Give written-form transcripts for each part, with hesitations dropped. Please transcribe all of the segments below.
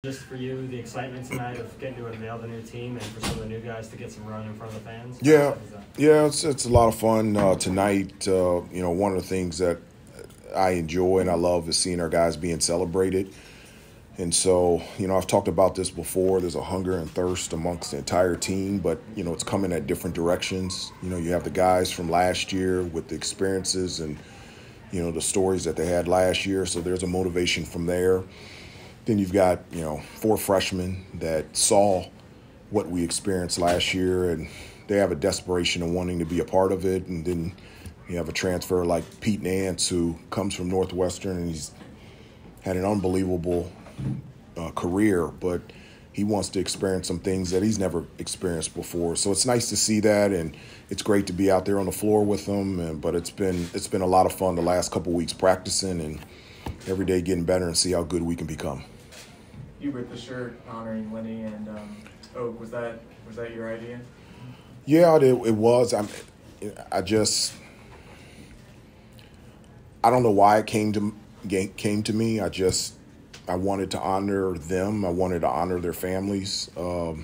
Just for you, the excitement tonight of getting to unveil the new team and for some of the new guys to get some run in front of the fans? Yeah, it's a lot of fun tonight. One of the things that I enjoy and I love is seeing our guys being celebrated. And so, I've talked about this before. There's a hunger and thirst amongst the entire team, but, it's coming at different directions. You have the guys from last year with the experiences and, the stories that they had last year. So there's a motivation from there. Then you've got, 4 freshmen that saw what we experienced last year, and they have a desperation of wanting to be a part of it. And then you have a transfer like Pete Nance, who comes from Northwestern, and he's had an unbelievable career, but he wants to experience some things that he's never experienced before. So it's nice to see that, and it's great to be out there on the floor with them. But it's been a lot of fun the last couple weeks practicing and every day getting better and see how good we can become. Hubert, the shirt honoring Lenny and Oak, was that your idea? Yeah, it was. I don't know why it came to me. I wanted to honor them. I wanted to honor their families. Mr.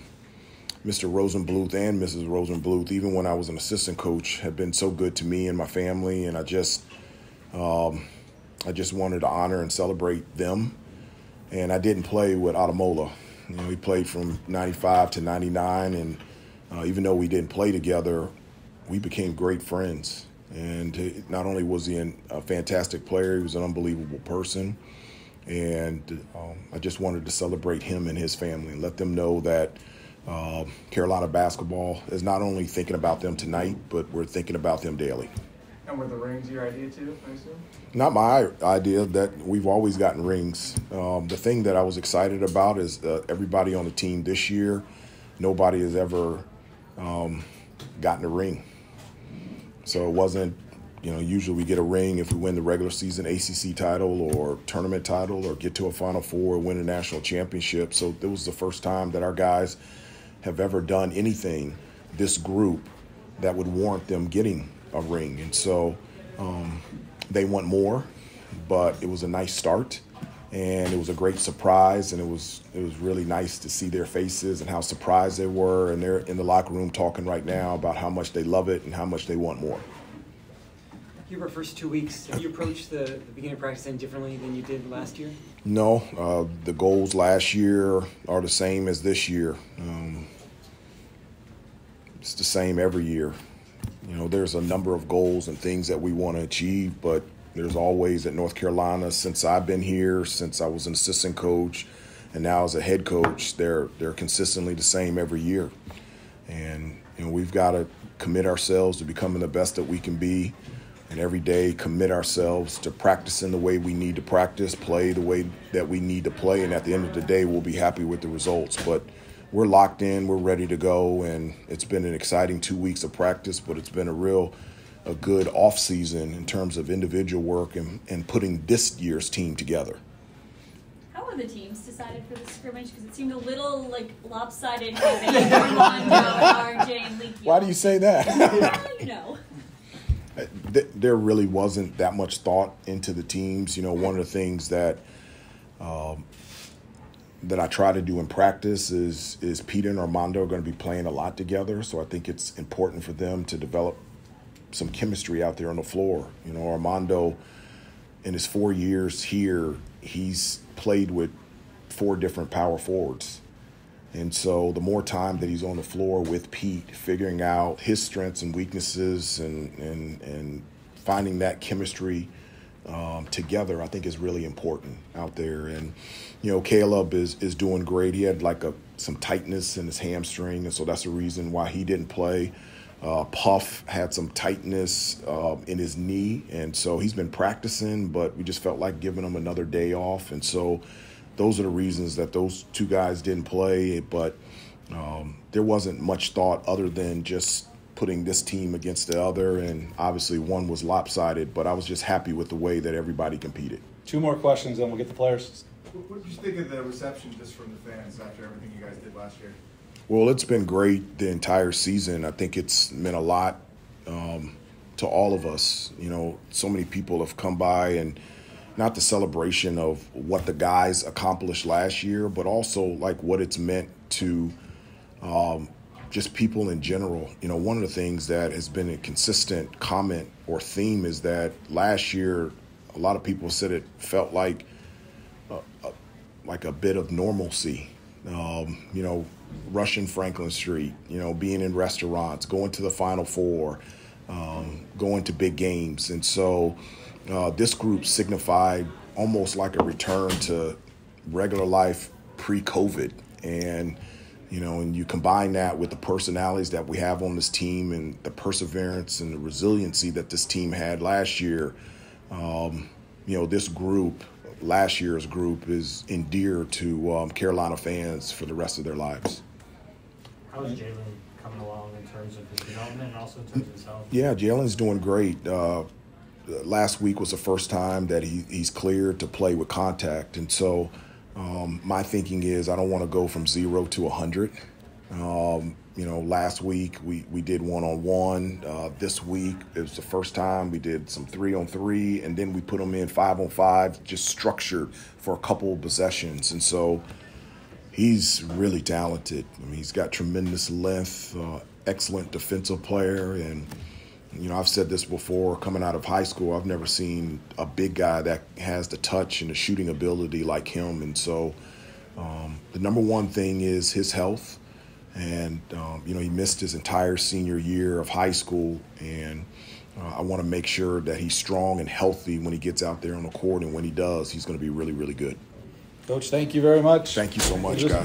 Rosenbluth and Mrs. Rosenbluth, even when I was an assistant coach, have been so good to me and my family, and I just wanted to honor and celebrate them. And I didn't play with Ademola. He played from 95 to 99, and even though we didn't play together, we became great friends. And not only was he a fantastic player, he was an unbelievable person. And I just wanted to celebrate him and his family and let them know that Carolina basketball is not only thinking about them tonight, but we're thinking about them daily. And were the rings your idea too, I assume? Not my idea. That we've always gotten rings. The thing that I was excited about is everybody on the team this year, nobody has ever gotten a ring. So it wasn't, usually we get a ring if we win the regular season ACC title or tournament title or get to a Final Four or win a national championship. So it was the first time that our guys have ever done anything, this group, that would warrant them getting a ring. And so they want more, but it was a nice start, and it was a great surprise, and it was really nice to see their faces and how surprised they were, and they're in the locker room talking right now about how much they love it and how much they want more. Hubert, first 2 weeks, have you approached the beginning of practice any differently than you did last year? No, the goals last year are the same as this year. It's the same every year. There's a number of goals and things that we want to achieve, but there's always at North Carolina, since I've been here, since I was an assistant coach, and now as a head coach, they're consistently the same every year. And we've got to commit ourselves to becoming the best that we can be, and every day commit ourselves to practicing the way we need to practice, play the way that we need to play, and at the end of the day, we'll be happy with the results. But we're locked in, we're ready to go, and it's been an exciting 2 weeks of practice, but it's been a good off season in terms of individual work and putting this year's team together. How were the teams decided for the scrimmage? Because it seemed a little lopsided. Armando, RJ, and Leaky. Why do you say that? There really wasn't that much thought into the teams. One of the things that I try to do in practice is Peter and Armando are going to be playing a lot together, so I think it's important for them to develop some chemistry out there on the floor. Armando, in his 4 years here, he's played with 4 different power forwards. And so the more time that he's on the floor with Pete, figuring out his strengths and weaknesses and finding that chemistry together, I think is really important out there. And, Caleb is doing great. He had some tightness in his hamstring, and so that's the reason why he didn't play. Puff had some tightness in his knee, and so he's been practicing, but we just felt like giving him another day off. And so those are the reasons that those 2 guys didn't play, but there wasn't much thought other than just putting this team against the other, and obviously one was lopsided, but I was just happy with the way that everybody competed. 2 more questions, and we'll get the players. What did you think of the reception just from the fans after everything you guys did last year? Well, it's been great the entire season. I think it's meant a lot to all of us. So many people have come by and not the celebration of what the guys accomplished last year, but also like what it's meant to just people in general. You know, one of the things that has been a consistent comment or theme is that last year, a lot of people said it felt like a bit of normalcy. You know, rushing Franklin Street, you know, being in restaurants, going to the Final Four, going to big games. And so this group signified almost like a return to regular life pre-COVID. And, you know, and you combine that with the personalities that we have on this team and the perseverance and the resiliency that this team had last year. You know, this group, last year's group, is endeared to Carolina fans for the rest of their lives. How is Jalen coming along in terms of his development and also in terms of his health? Yeah, Jalen's doing great. Last week was the first time that he's cleared to play with contact. And so my thinking is I don't want to go from 0 to 100. You know, last week we did 1-on-1. This week it was the first time we did some 3-on-3, and then we put him in 5-on-5, just structured for a couple of possessions. And so he's really talented. I mean, he's got tremendous length, excellent defensive player. And, you know, I've said this before, coming out of high school, I've never seen a big guy that has the touch and the shooting ability like him. And so the number one thing is his health. And, you know, he missed his entire senior year of high school. And I want to make sure that he's strong and healthy when he gets out there on the court. And when he does, he's going to be really, really good. Coach, thank you very much. Thank you so much, guys.